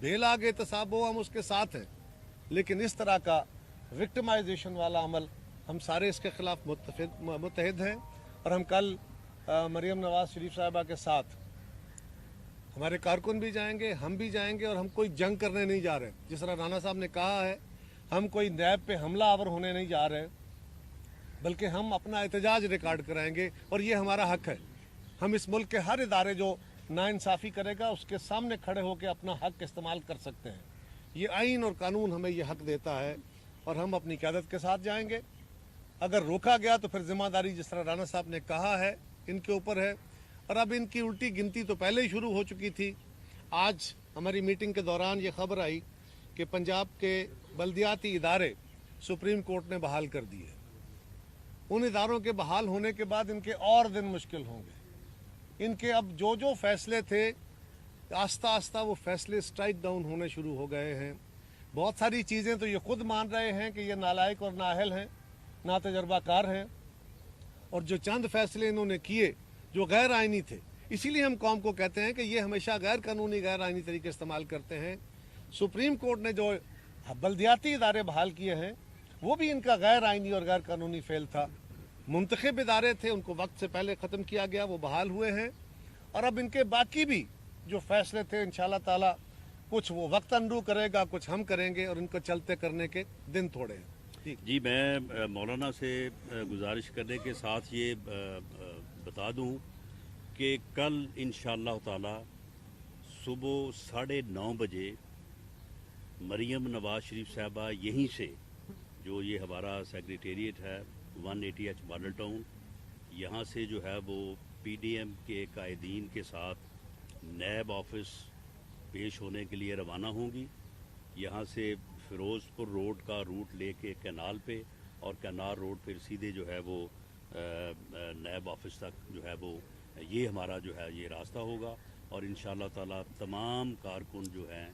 Bell आगे एहतसाब हो, हम उसके साथ हैं, लेकिन इस तरह का विक्टिमाइजेशन वाला अमल हम सारे इसके खिलाफ मुत्तहिद हैं। और हम कल मरियम नवाज शरीफ साहिबा के साथ हमारे कारकुन भी जाएंगे, हम भी जाएंगे, और हम कोई जंग करने नहीं जा रहे। जिस तरह राना साहब ने कहा है, हम कोई नैब पे हमला आवर होने नहीं जा रहे, बल्कि हम अपना एहतजाज रिकॉर्ड कराएंगे, और ये हमारा हक है। हम इस मुल्क के हर इदारे जो नाइंसाफ़ी करेगा उसके सामने खड़े होकर अपना हक इस्तेमाल कर सकते हैं। ये आइन और कानून हमें ये हक देता है, और हम अपनी क़यादत के साथ जाएंगे। अगर रोका गया तो फिर ज़िम्मेदारी जिस तरह राना साहब ने कहा है इनके ऊपर है। और अब इनकी उल्टी गिनती तो पहले ही शुरू हो चुकी थी। आज हमारी मीटिंग के दौरान ये खबर आई कि पंजाब के बल्दियाती इदारे सुप्रीम कोर्ट ने बहाल कर दिए। उन इदारों के बहाल होने के बाद इनके और दिन मुश्किल होंगे। इनके अब जो जो फैसले थे, आस्ता आस्ता वो फैसले स्ट्राइक डाउन होने शुरू हो गए हैं। बहुत सारी चीज़ें तो ये खुद मान रहे हैं कि ये नालायक और नाअहल हैं, ना तजर्बाकार हैं, और जो चंद फैसले इन्होंने किए जो गैर आइनी थे, इसीलिए हम कौम को कहते हैं कि ये हमेशा गैर कानूनी गैर आइनी तरीके इस्तेमाल करते हैं। सुप्रीम कोर्ट ने जो बल्दियाती इदारे बहाल किए हैं वो भी इनका गैर आइनी और गैर कानूनी फेल था। मुंतखब इदारे थे, उनको वक्त से पहले ख़त्म किया गया, वो बहाल हुए हैं। और अब इनके बाकी भी जो फैसले थे इंशाअल्लाह ताला कुछ वो वक्त अनरू करेगा, कुछ हम करेंगे, और इनको चलते करने के दिन थोड़े हैं। जी, मैं मौलाना से गुजारिश करने के साथ ये बता दूं कि कल इंशाअल्लाह ताला सुबह 9:30 बजे मरियम नवाज शरीफ साहबा यहीं से, जो ये हमारा सेक्रेटेरिएट है 180H मॉडल टाउन, यहाँ से जो है वो PDM के कायदीन के साथ नैब ऑफिस पेश होने के लिए रवाना होंगी। यहाँ से फिरोज़पुर रोड का रूट लेके कैनाल पे, और कैनाल रोड फिर सीधे जो है वो नैब ऑफिस तक जो है वो ये हमारा जो है ये रास्ता होगा। और इंशाअल्लाह ताला तमाम कारकुन जो हैं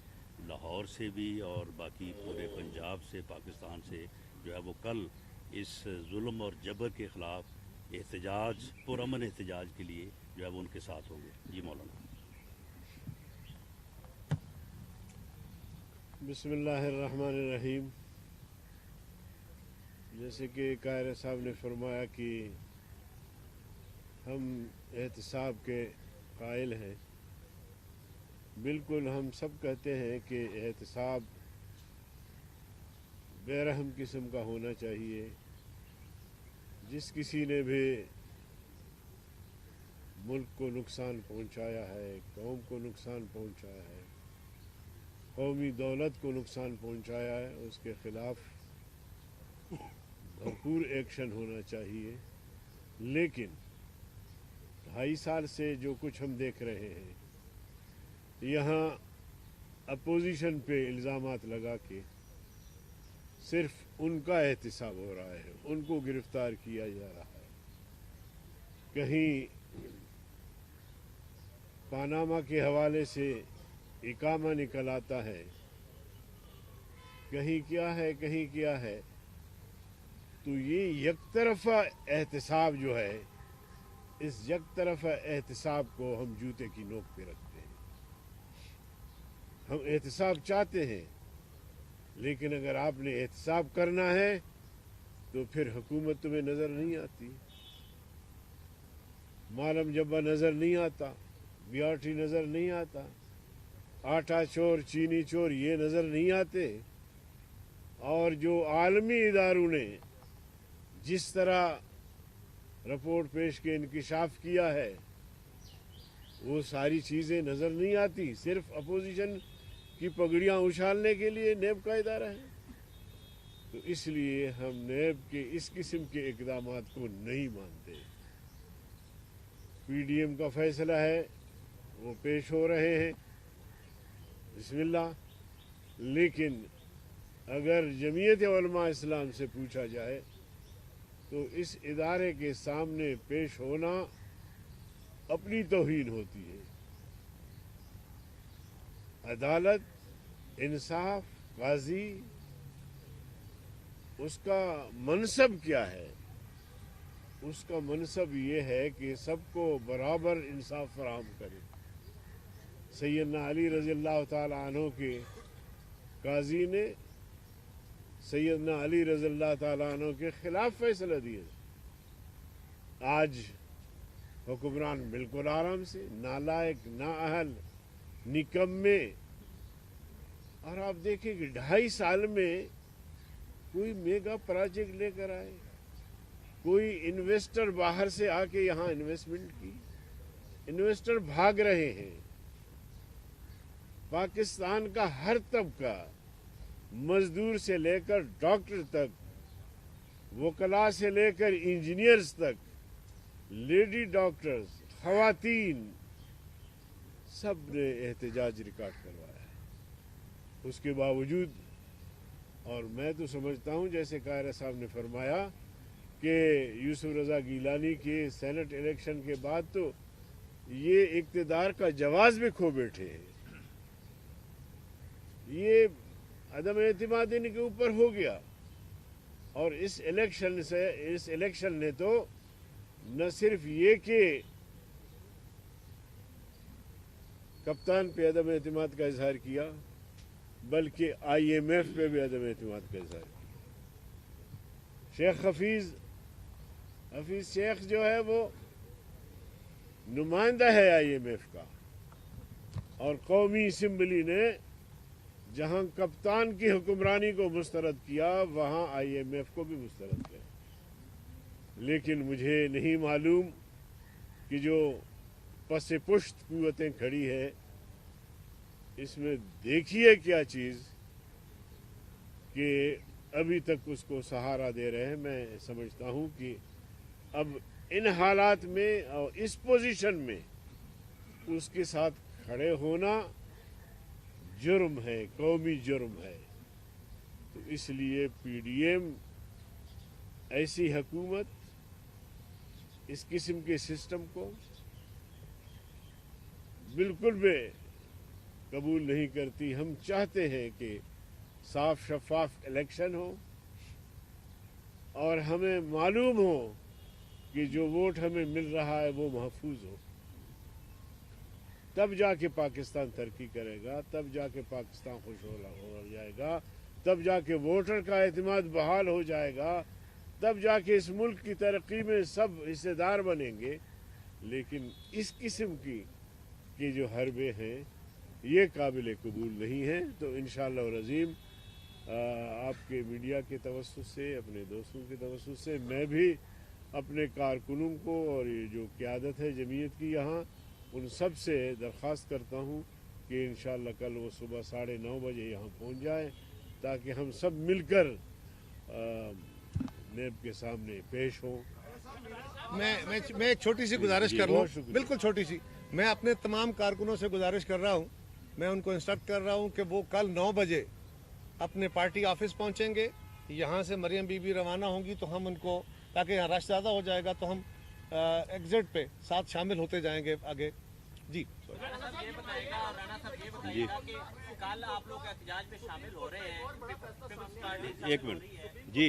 लाहौर से भी और बाकी पूरे पंजाब से, पाकिस्तान से जो है वो कल इस जुल्म और जबर के ख़िलाफ़ एहतजाज, पुरअमन एहतजाज के लिए जो है वो उनके साथ होंगे। जी मौलाना। बिस्मिल्लाहिर्रहमानिर्रहीम। जैसे कि कायरे साहब ने फरमाया कि हम एहतसाब के कायल हैं, बिल्कुल हम सब कहते हैं कि एहतसाब बेरहम किस्म का होना चाहिए। जिस किसी ने भी मुल्क को नुकसान पहुंचाया है, कौम को नुकसान पहुंचाया है, कौमी दौलत को नुकसान पहुंचाया है, उसके ख़िलाफ़ भरपूर एक्शन होना चाहिए। लेकिन 2.5 साल से जो कुछ हम देख रहे हैं, यहाँ अपोजिशन पे इल्ज़ामात लगा के सिर्फ उनका एहतसाब हो रहा है, उनको गिरफ्तार किया जा रहा है। कहीं पानामा के हवाले से इकामा निकल आता है, कहीं क्या है, कहीं क्या है। तो ये यकतरफा एहतसाब जो है, इस यकतरफा एहतसाब को हम जूते की नोक पे रखते हैं। हम एहतसाब चाहते हैं, लेकिन अगर आपने एहतसाब करना है तो फिर हुकूमत तुम्हें नज़र नहीं आती, मालम जब्बा नज़र नहीं आता, बियाठी नज़र नहीं आता, आटा चोर, चीनी चोर ये नज़र नहीं आते। और जो आलमी इदारों ने जिस तरह रिपोर्ट पेश के इंकिशाफ किया है, वो सारी चीज़ें नज़र नहीं आती। सिर्फ अपोजिशन की पगड़ियाँ उछालने के लिए नेब का इदारा है। तो इसलिए हम नेब के इस किस्म के इक़दामात को नहीं मानते। PDM का फैसला है, वो पेश हो रहे हैं, बिस्मिल्लाह। लेकिन अगर जमीयत उलमा इस्लाम से पूछा जाए तो इस इदारे के सामने पेश होना अपनी तौहीन होती है। अदालत, इंसाफ, काजी, उसका मनसब क्या है? उसका मनसब ये है कि सबको बराबर इंसाफ फराहम करे, सैयदना अली रज़ी अल्लाह ताला अन्हु के काजी ने सैयदना अली रज़ी अल्लाह ताला अन्हु के खिलाफ फैसला दिए। आज हुक्मरान बिल्कुल आराम से, नालायक, नाअहल, निकम्मे, और आप देखें कि 2.5 साल में कोई मेगा प्रोजेक्ट लेकर आए, कोई इन्वेस्टर बाहर से आके यहाँ इन्वेस्टमेंट की, इन्वेस्टर भाग रहे हैं। पाकिस्तान का हर तबका, मजदूर से लेकर डॉक्टर तक, वकला से लेकर इंजीनियर्स तक, लेडी डॉक्टर्स, खवातीन, सब ने एहतजाज रिकॉर्ड करवाया है। उसके बावजूद, और मैं तो समझता हूँ जैसे कायरा साहब ने फरमाया कि यूसुफ रज़ा गीलानी के सेनेट इलेक्शन के बाद तो ये इक़्तिदार का जवाज़ भी खो बैठे हैं। ये अदम एतमाद इनके ऊपर हो गया, और इस इलेक्शन ने तो न सिर्फ ये कि कप्तान पे अदम एतमाद का इजहार किया, बल्कि IMF पे भी अदम एतमाद का इजहार किया। शेख हफीज शेख जो है वो नुमाइंदा है IMF का, और कौमी असम्बली ने जहां कप्तान की हुक्मरानी को मुस्तरद किया, वहां IMF को भी मुस्तरद किया। लेकिन मुझे नहीं मालूम कि जो पस पुश्त कुव्वतें खड़ी है, इसमें देखिए क्या चीज़ कि अभी तक उसको सहारा दे रहे हैं। मैं समझता हूं कि अब इन हालात में और इस पोजीशन में उसके साथ खड़े होना जुर्म है, कौमी जुर्म है। तो इसलिए PDM ऐसी हुकूमत, इस किस्म के सिस्टम को बिल्कुल भी कबूल नहीं करती। हम चाहते हैं कि साफ शफाफ इलेक्शन हो, और हमें मालूम हो कि जो वोट हमें मिल रहा है वो महफूज हो। तब जाके पाकिस्तान तरक्की करेगा, तब जाके पाकिस्तान खुश हो जाएगा, तब जाके वोटर का एतमाद बहाल हो जाएगा, तब जाके इस मुल्क की तरक्की में सब हिस्सेदार बनेंगे। लेकिन इस किस्म की जो हरबे हैं, ये काबिल कबूल नहीं है। तो इंशाअल्लाह रज़ीम आपके मीडिया के तवस्सुत से, अपने दोस्तों के तवस्सुत से, मैं भी अपने कारकुनों को और ये जो क़यादत है जमीयत की यहाँ, उन सब से दरख्वास्त करता हूँ कि इंशाअल्लाह कल वो सुबह 9:30 बजे यहाँ पहुँच जाए, ताकि हम सब मिलकर नेब के सामने पेश हों। मैं एक छोटी सी गुजारिश कर लूँ, बिल्कुल छोटी सी। मैं अपने तमाम कारकुनों से गुजारिश कर रहा हूँ, मैं उनको इंस्ट्रक्ट कर रहा हूँ कि वो कल 9 बजे अपने पार्टी ऑफिस पहुँचेंगे। यहाँ से मरियम बीबी रवाना होंगी, तो हम उनको, ताकि यहाँ रश ज़्यादा हो जाएगा, तो हम एग्जिट पे साथ शामिल होते जाएंगे आगे। जी जी, कल आप लोग एहतजाज में शामिल हो रहे हैं। एक मिनट जी।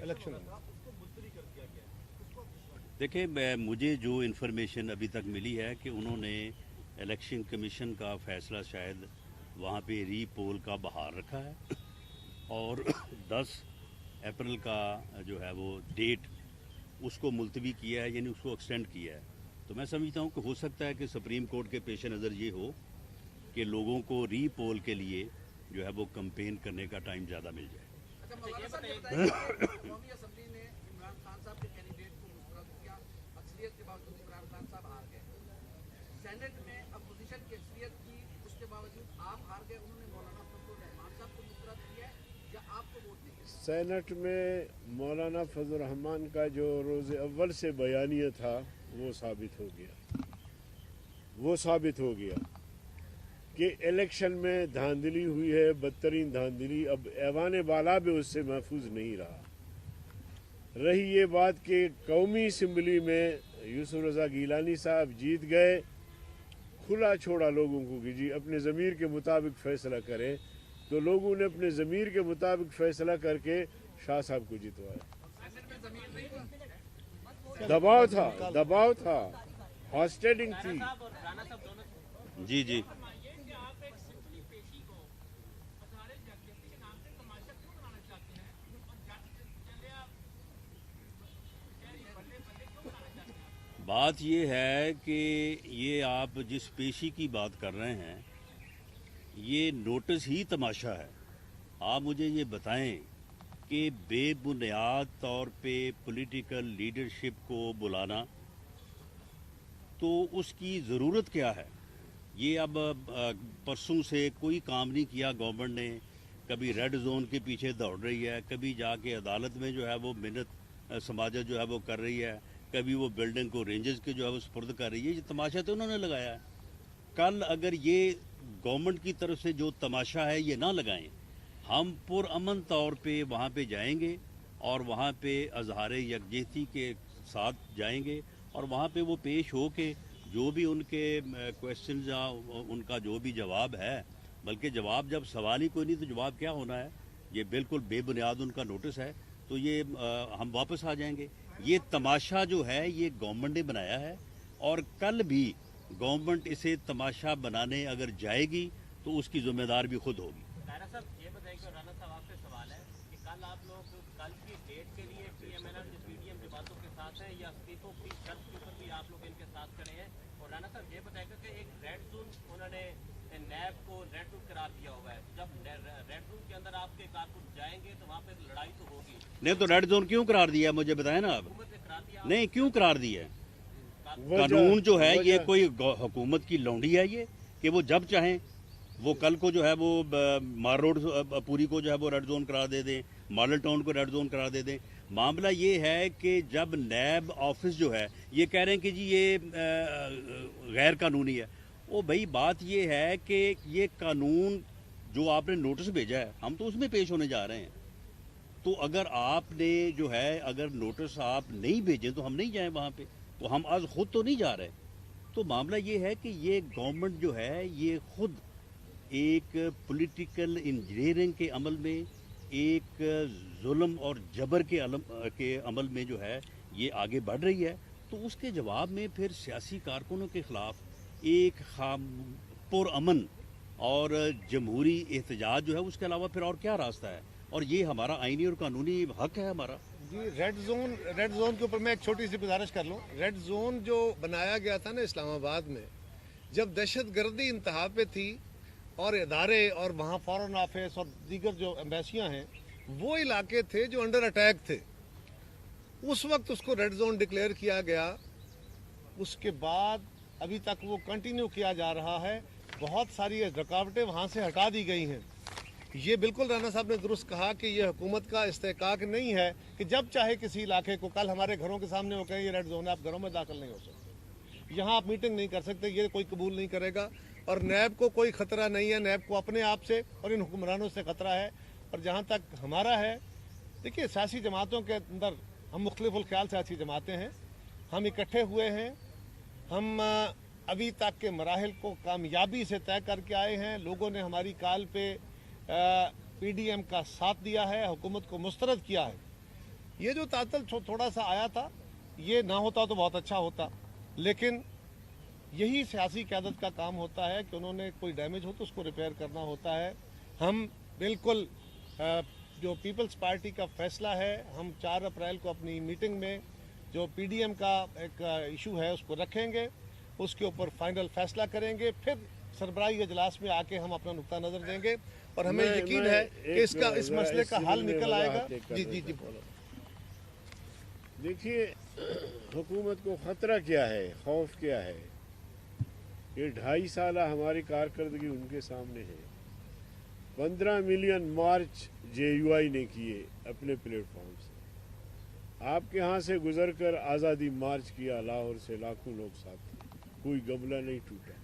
इलेक्शन देखिए, मुझे जो इन्फॉर्मेशन अभी तक मिली है कि उन्होंने इलेक्शन कमीशन का फैसला शायद वहाँ पे री पोल का बाहर रखा है, और 10 अप्रैल का जो है वो डेट उसको मुलतवी किया है, यानी उसको एक्सटेंड किया है। तो मैं समझता हूँ कि हो सकता है कि सुप्रीम कोर्ट के पेश नज़र ये हो कि लोगों को री पोल के लिए जो है वो कंपेन करने का टाइम ज़्यादा मिल जाए। सेनेट में मौलाना फजल रहमान का जो रोज़ अव्वल से बयानिया था वो साबित हो गया कि इलेक्शन में धांधली हुई है, बदतरीन धांधली। अब ऐवान बाला भी उससे महफूज नहीं रहा। रही ये बात कि कौमी असम्बली में यूसुफ रज़ा गीलानी साहब जीत गए, खुला छोड़ा लोगों को कि जी अपने ज़मीर के मुताबिक फ़ैसला करें, तो लोगों ने अपने ज़मीर के मुताबिक फ़ैसला करके शाह साहब को जितवाया। दबाव था हॉस्टेडिंग थी। साहब और राणा साहब दोनों जी जी बात ये है कि ये आप जिस पेशी की बात कर रहे हैं ये नोटिस ही तमाशा है। आप मुझे ये बताएं कि बेबुनियाद तौर पे पॉलिटिकल लीडरशिप को बुलाना तो उसकी ज़रूरत क्या है। ये अब परसों से कोई काम नहीं किया गवर्नमेंट ने, कभी रेड जोन के पीछे दौड़ रही है, कभी जाके अदालत में जो है वो मिन्नत समाजत जो है वो कर रही है, कभी वो बिल्डिंग को रेंजर्स के जो है वो सुपुर्द कर रही है। ये तमाशा तो उन्होंने लगाया है। कल अगर ये गवर्नमेंट की तरफ से जो तमाशा है ये ना लगाएं, हम पुरअमन तौर पे वहाँ पे जाएंगे और वहाँ पे अजहार यकजहती के साथ जाएंगे और वहाँ पे वो पेश हो के जो भी उनके क्वेश्चन या उनका जो भी जवाब है, बल्कि जवाब जब सवाल ही कोई नहीं तो जवाब क्या होना है, ये बिल्कुल बेबुनियाद उनका नोटिस है, तो ये हम वापस आ जाएंगे। ये तमाशा जो है ये गवर्नमेंट ने बनाया है और कल भी गवर्नमेंट इसे तमाशा बनाने अगर जाएगी तो उसकी जिम्मेदार भी खुद होगी। राणा साहब ये बताइए कि राणा साहब आपसे सवाल है कि कल आप लोग कल की डेट के लिए पीडीएम की बातों के साथ हैं या इस्तीफों की शर्त के ऊपर भी आप लोग इनके साथ खड़े हैं। और राणा साहब ये बताएगा कि एक रेड जोन उन्होंने नैब को रेड जोन करार दिया हुआ है, जब रेड जोन के अंदर आपके कारकुन जाएंगे तो वहाँ पे लड़ाई तो होगी। नहीं तो रेड जोन क्यों करार दिया है मुझे बताएं ना आप। हुकूमत ने करार दिया नहीं क्यों करार दिया है? कानून जो है ये कोई हुकूमत की लौंडी है ये कि वो जब चाहें वो कल को जो है वो मार रोड पूरी को जो है वो रेड जोन करा दे दें, मॉडल टाउन को रेड जोन करा दे दें। मामला ये है कि जब नैब ऑफिस जो है ये कह रहे हैं कि जी ये गैर कानूनी है। ओ भाई बात ये है कि ये कानून जो आपने नोटिस भेजा है हम तो उसमें पेश होने जा रहे हैं। तो अगर आपने जो है अगर नोटिस आप नहीं भेजें तो हम नहीं जाएं वहाँ पे, तो हम आज खुद तो नहीं जा रहे। तो मामला ये है कि ये गवर्नमेंट जो है ये खुद एक पॉलिटिकल इंजीनियरिंग के अमल में, एक जुल्म और जबर के अमल में जो है ये आगे बढ़ रही है। तो उसके जवाब में फिर सियासी कारकुनों के खिलाफ एक पुरअमन और जमहूरी एहतजाज जो है उसके अलावा फिर और क्या रास्ता है। और ये हमारा आईनी और कानूनी हक है हमारा। जी रेड जोन के ऊपर मैं एक छोटी सी गुजारिश कर लूँ। रेड जोन जो बनाया गया था ना इस्लामाबाद में, जब दहशतगर्दी इंतहा पे थी और इदारे और वहाँ फॉरेन ऑफिस और दीगर जो एम्बेसियाँ हैं वो इलाके थे जो अंडर अटैक थे, उस वक्त उसको रेड जोन डिक्लेयर किया गया। उसके बाद अभी तक वो कंटिन्यू किया जा रहा है। बहुत सारी रुकावटें वहाँ से हटा दी गई हैं। ये बिल्कुल राणा साहब ने दुरुस्त कहा कि ये हुकूमत का इस्तेकाक नहीं है कि जब चाहे किसी इलाके को, कल हमारे घरों के सामने वो कहें ये रेड जोन है, आप घरों में दाखिल नहीं हो सकते, यहाँ आप मीटिंग नहीं कर सकते, ये कोई कबूल नहीं करेगा। और नैब को कोई खतरा नहीं है, नैब को अपने आप से और इन हुक्मरानों से खतरा है। और जहाँ तक हमारा है, देखिए सियासी जमातों के अंदर हम मुख्तलिफुल ख्याल सियासी जमातें हैं, हम इकट्ठे हुए हैं, हम अभी तक के मराहिल को कामयाबी से तय करके आए हैं। लोगों ने हमारी काल पे पीडीएम का साथ दिया है, हुकूमत को मुस्तरद किया है। ये जो तातल थोड़ा सा आया था ये ना होता तो बहुत अच्छा होता, लेकिन यही सियासी क़यादत का काम होता है कि उन्होंने कोई डैमेज हो तो उसको रिपेयर करना होता है। हम बिल्कुल जो पीपल्स पार्टी का फैसला है, हम 4 अप्रैल को अपनी मीटिंग में जो पीडीएम का एक इशू है उसको रखेंगे, उसके ऊपर फाइनल फैसला करेंगे, फिर सरबराही इजलास में आके हम अपना नुक्ता नज़र देंगे और हमें यकीन है कि इस मसले का हल निकल आएगा। जी जी जी बोलो। देखिए हुकूमत को ख़तरा क्या है, खौफ क्या है, ये 2.5 साल हमारी कारकर्दगी उनके सामने है। 15 मिलियन मार्च JUI ने किए अपने प्लेटफॉर्म से। आपके यहाँ से गुजरकर आज़ादी मार्च किया, लाहौर से लाखों लोग साथ थे, कोई गमला नहीं टूटा।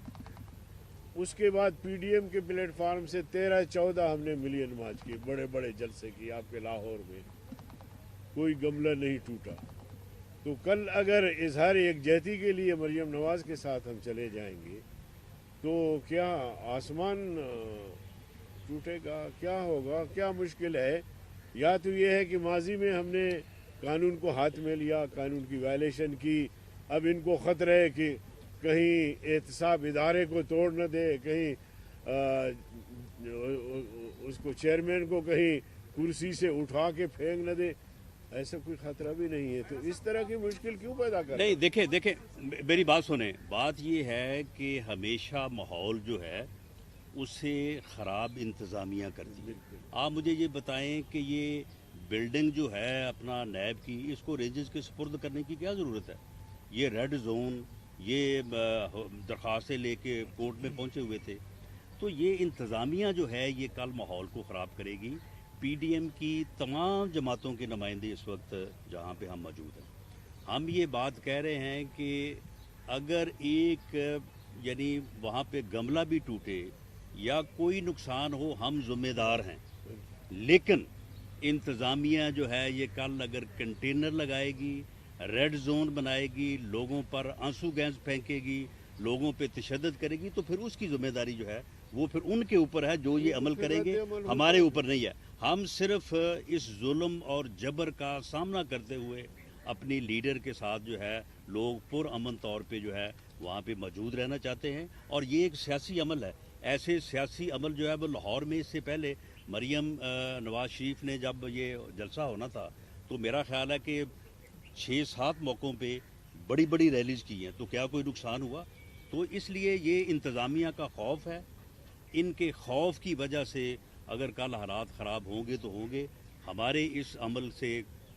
उसके बाद पीडीएम के प्लेटफॉर्म से 13-14 हमने मिलियन मार्च किए, बड़े बड़े जलसे किए आपके लाहौर में, कोई गमला नहीं टूटा। तो कल अगर इजहार यकजहती के लिए मरियम नवाज़ के साथ हम चले जाएंगे तो क्या आसमान टूटेगा, क्या होगा, क्या मुश्किल है? या तो ये है कि माजी में हमने कानून को हाथ में लिया, कानून की वायलेशन की, अब इनको ख़तरा है कि कहीं एहतसाब इदारे को तोड़ न दे, कहीं उसको चेयरमैन को कहीं कुर्सी से उठा के फेंक न दे, ऐसा कोई खतरा भी नहीं है। तो इस तरह की मुश्किल क्यों पैदा कर? नहीं, देखें मेरी बात सुने। बात ये है कि हमेशा माहौल जो है उसे ख़राब इंतज़ामिया करती है। आप मुझे ये बताएं कि ये बिल्डिंग जो है अपना नैब की, इसको रेंजेस के सुपुर्द करने की क्या ज़रूरत है? ये रेड जोन, ये दरख्वास्तें लेके कोर्ट में पहुंचे हुए थे। तो ये इंतज़ामिया जो है ये कल माहौल को ख़राब करेगी। पीडीएम की तमाम जमातों के नुमाइंदे इस वक्त जहाँ पे हम मौजूद हैं, हम ये बात कह रहे हैं कि अगर एक यानी वहाँ पे गमला भी टूटे या कोई नुकसान हो, हम ज़िम्मेदार हैं। लेकिन इंतज़ामिया जो है ये कल अगर कंटेनर लगाएगी, रेड जोन बनाएगी, लोगों पर आंसू गैस फेंकेगी, लोगों पे तशद्दुद करेगी, तो फिर उसकी ज़िम्मेदारी जो है वो फिर उनके ऊपर है जो ये अमल करेंगे, हमारे ऊपर नहीं है। हम सिर्फ इस जुल्म और जबर का सामना करते हुए अपनी लीडर के साथ जो है लोग पुरअमन तौर पे जो है वहाँ पे मौजूद रहना चाहते हैं। और ये एक सियासी अमल है। ऐसे सियासी अमल जो है वो लाहौर में इससे पहले मरियम नवाज शरीफ ने जब ये जलसा होना था तो मेरा ख्याल है कि 6-7 मौक़ों पे बड़ी बड़ी रैलीज की हैं। तो क्या कोई नुकसान हुआ? तो इसलिए ये इंतज़ामिया का खौफ है। इनके खौफ की वजह से अगर कल हालात ख़राब होंगे तो होंगे, हमारे इस अमल से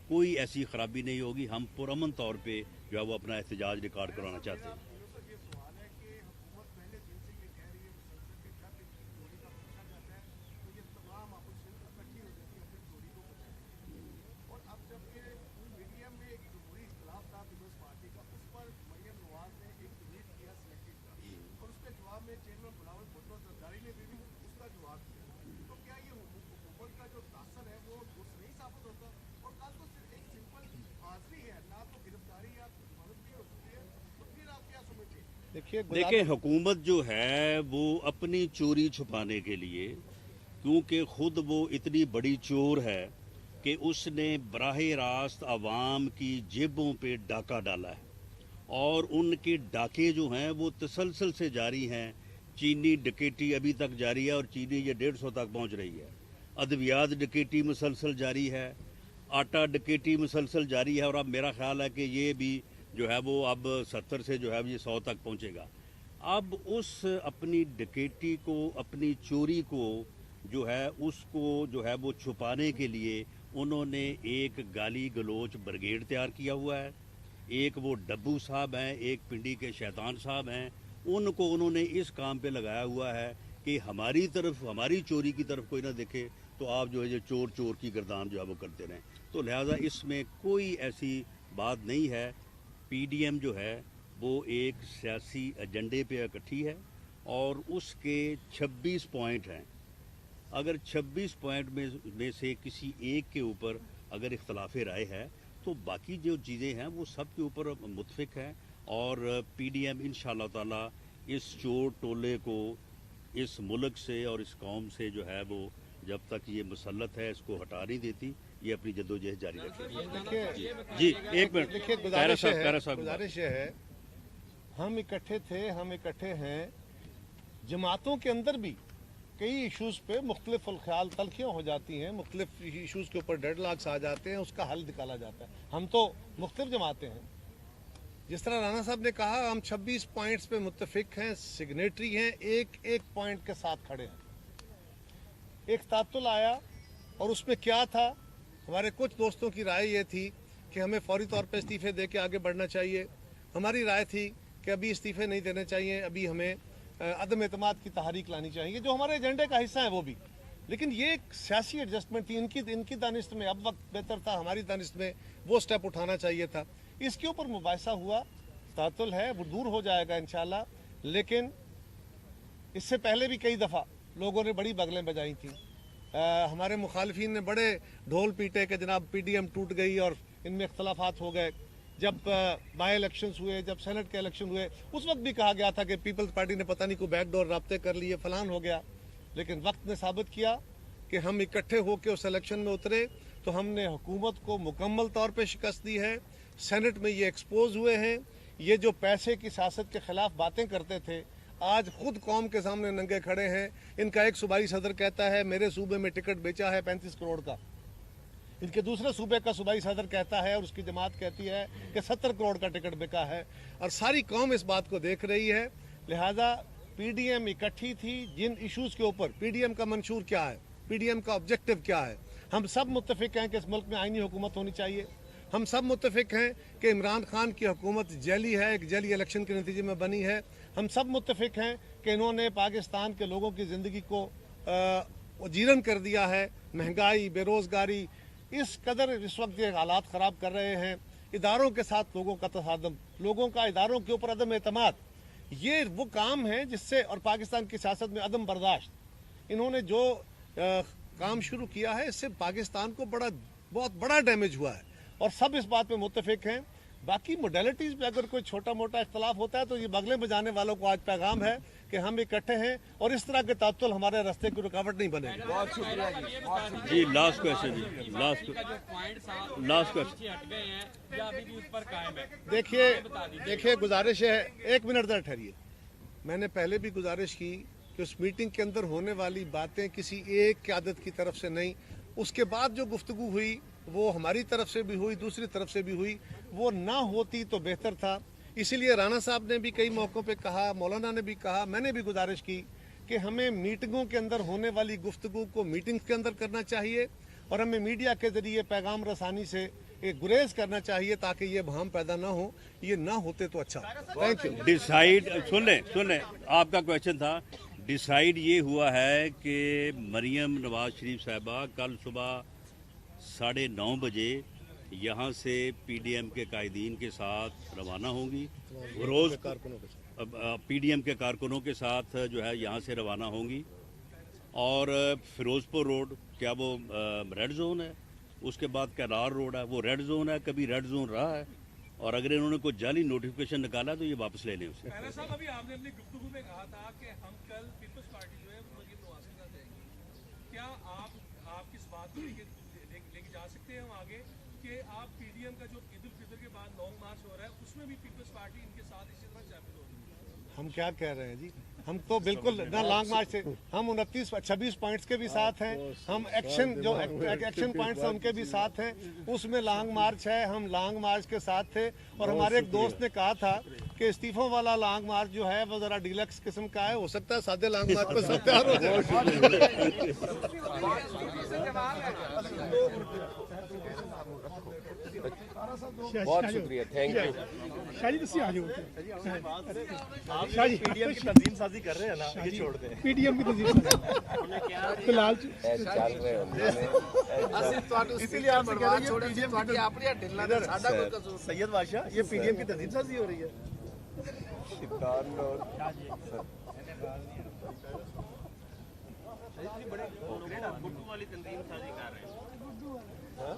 कोई ऐसी ख़राबी नहीं होगी। हम पुरअमन तौर पे जो है वो अपना एहतजाज रिकॉर्ड कराना चाहते हैं। देखिए, हुकूमत जो है वो अपनी चोरी छुपाने के लिए, क्योंकि ख़ुद वो इतनी बड़ी चोर है कि उसने बराह रास्त आवाम की जेबों पे डाका डाला है और उनके डाके जो हैं वो तसलसल से जारी हैं। चीनी डकैती अभी तक जारी है और चीनी ये 150 तक पहुंच रही है। अद्वियात डकैती मुसलसल जारी है, आटा डकैती मुसलसल जारी है और अब मेरा ख्याल है कि ये भी जो है वो अब 70 से जो है ये 100 तक पहुंचेगा। अब उस अपनी डकैती को, अपनी चोरी को जो है उसको जो है वो छुपाने के लिए उन्होंने एक गाली गलोच ब्रिगेड तैयार किया हुआ है। एक वो डब्बू साहब हैं, एक पिंडी के शैतान साहब हैं, उनको उन्होंने इस काम पे लगाया हुआ है कि हमारी तरफ, हमारी चोरी की तरफ कोई ना देखे तो आप जो है ये चोर चोर की गर्दान जो है वो करते रहें। तो लिहाजा इसमें कोई ऐसी बात नहीं है। पीडीएम जो है वो एक सियासी एजेंडे पे इकट्ठी है और उसके 26 पॉइंट हैं। अगर 26 पॉइंट में से किसी एक के ऊपर अगर इख्तलाफ राय है तो बाकी जो चीज़ें हैं वो सब के ऊपर मुत्फिक हैं। और पीडीएम इंशाअल्लाह ताला इस चोर टोले को इस मुल्क से और इस कौम से जो है वो जब तक ये मुसल्लत है इसको हटा नहीं देती, ये अपनी जद्दोजहद जारी रखेगी। जी एक मिनट, देखिए, गुजारिश है, हम इकट्ठे थे, हम इकट्ठे हैं। जमातों के अंदर भी कई इशूज़ पे मुख्तलिफ ख्याल तलखियाँ हो जाती हैं, मुख्तलिफ इशूज़ के ऊपर डेडलॉक्स आ जाते हैं, उसका हल निकाला जाता है। हम तो मुख्तलिफ जमातें हैं। जिस तरह राना साहब ने कहा, हम 26 पॉइंट्स पे मुत्तफिक हैं, सिग्नेटरी हैं, एक एक पॉइंट के साथ खड़े हैं। एक तातुल आया और उसमें क्या था, हमारे कुछ दोस्तों की राय ये थी कि हमें फौरी तौर पे इस्तीफे दे के आगे बढ़ना चाहिए। हमारी राय थी कि अभी इस्तीफे नहीं देने चाहिए, अभी हमें अदम एतमाद की तहरीक लानी चाहिए, जो हमारे एजेंडे का हिस्सा है वो भी। लेकिन ये एक सियासी एडजस्टमेंट थी इनकी दानिश्त में, अब वक्त बेहतर था, हमारी दानिश्त में वो स्टेप उठाना चाहिए था। इसके ऊपर मुबाहिसा हुआ, तातुल है, वो दूर हो जाएगा इंशाल्लाह। लेकिन इससे पहले भी कई दफ़ा लोगों ने बड़ी बगलें बजाई थी। हमारे मुखालिफिन ने बड़े ढोल पीटे कि जनाब पीडीएम टूट गई और इनमें इख्तलाफात हो गए। जब बाई इलेक्शंस हुए, जब सेनेट के इलेक्शन हुए, उस वक्त भी कहा गया था कि पीपल्स पार्टी ने पता नहीं कोई बैकडोर राब्ते कर लिए, फलान हो गया। लेकिन वक्त ने साबित किया कि हम इकट्ठे होकर उस इलेक्शन में उतरे तो हमने हुकूमत को मुकम्मल तौर पर शिकस्त दी है। सेनेट में ये एक्सपोज हुए हैं, ये जो पैसे की सियासत के खिलाफ बातें करते थे, आज खुद कौम के सामने नंगे खड़े हैं। इनका एक सूबाई सदर कहता है मेरे सूबे में टिकट बेचा है 35 करोड़ का, इनके दूसरे सूबे का सूबाई सदर कहता है और उसकी जमात कहती है कि 70 करोड़ का टिकट बिका है, और सारी कौम इस बात को देख रही है। लिहाजा पीडीएम इकट्ठी थी जिन इश्यूज़ के ऊपर। पीडीएम का मंशूर क्या है, पीडीएम का ऑब्जेक्टिव क्या है? हम सब मुत्तफिक हैं कि इस मुल्क में आईनी हुकूमत होनी चाहिए। हम सब मुत्तफिक हैं कि इमरान खान की हुकूमत जैली है, एक जैली इलेक्शन के नतीजे में बनी है। हम सब मुत्तफिक हैं कि इन्होंने पाकिस्तान के लोगों की ज़िंदगी को जीरन कर दिया है। महंगाई, बेरोज़गारी, इस कदर इस वक्त ये हालात ख़राब कर रहे हैं। इदारों के साथ लोगों का तसादम, लोगों का इदारों के ऊपर अदम एतमाद, ये वो काम है जिससे, और पाकिस्तान की सियासत में अदम बर्दाश्त। इन्होंने जो काम शुरू किया है इससे पाकिस्तान को बहुत बड़ा डैमेज हुआ है, और सब इस बात पे मुत्तफिक हैं। बाकी मोडेलिटीज़ पे अगर कोई छोटा मोटा इख्तलाफ होता है तो ये बगले में जाने वालों को आज पैगाम है कि हम इकट्ठे हैं और इस तरह के तातुल हमारे रास्ते की रुकावट नहीं बनेगी। बहुत शुक्रिया जी। लास्ट क्वेश्चन जी, लास्ट क्वेश्चन। देखिए गुजारिश है, 1 मिनट तक ठहरिए। मैंने पहले भी गुजारिश की कि उस मीटिंग के अंदर होने वाली बातें किसी एक क़यादत की तरफ से नहीं, उसके बाद जो गुफ्तगू हुई वो हमारी तरफ से भी हुई, दूसरी तरफ से भी हुई, वो ना होती तो बेहतर था। इसीलिए राना साहब ने भी कई मौक़ों पे कहा, मौलाना ने भी कहा, मैंने भी गुजारिश की कि हमें मीटिंगों के अंदर होने वाली गुफ्तगू को मीटिंग्स के अंदर करना चाहिए, और हमें मीडिया के ज़रिए पैगाम रसानी से एक गुरेज करना चाहिए ताकि ये बहम पैदा ना हो। ये ना होते तो अच्छा। Thank you. डिसाइड सुन लें, आपका क्वेश्चन था। डिसाइड ये हुआ है कि मरियम नवाज शरीफ साहिबा कल सुबह 9:30 बजे यहाँ से पीडीएम के कायदीन के साथ रवाना होंगी। रोज़ पीडीएम के कारकुनों के साथ जो है यहाँ से रवाना होंगी, और फिरोजपुर रोड, क्या वो रेड जोन है? उसके बाद कैलार रोड है, वो रेड जोन है, कभी रेड जोन रहा है, और अगर इन्होंने कोई जाली नोटिफिकेशन निकाला तो ये वापस ले लें उसे। साहब, अभी आपने अपनी गुफ्तगू में कहा था कि हम कल पीपल्स पार्टी जो है मरीम नवाज के साथ जाएंगे। क्या आप किस बात को लेके जा सकते हैं हम आगे कि आप पीडीएम का जो ईद उल फितर के बाद लॉन्ग मार्च हो रहा है उसमें भी पीपल्स पार्टी इनके साथ इसी तरह शामिल हो रही है? हम क्या कह रहे हैं जी, हम तो बिल्कुल ना लॉन्ग मार्च से, हम 29-26 पॉइंट्स के भी साथ हैं, हम एक्शन पॉइंट्स हैं उनके भी साथ हैं, उसमें लॉन्ग मार्च है, हम लॉन्ग मार्च के साथ थे। और हमारे एक दोस्त ने कहा था कि इस्तीफों वाला लॉन्ग मार्च जो है वो ज़रा डीलक्स किस्म का है, हो सकता है सादे लॉन्ग मार्च पर सब तैयार हो जाए। बहुत शुक्रिया, थैंक यू। पीडीएम की तंजीम साजी कर रहे हैं ना, ये छोड़ दें। पीडीएम की तंजीम फिलहाल चल रहे होंगे इसीलिए आप बात छोड़ दीजिए। सैयद बादशाह, ये पीडीएम की तंजीम साजी हो रही है। बड़े वाली तंजीम साजी कर रहे हैं।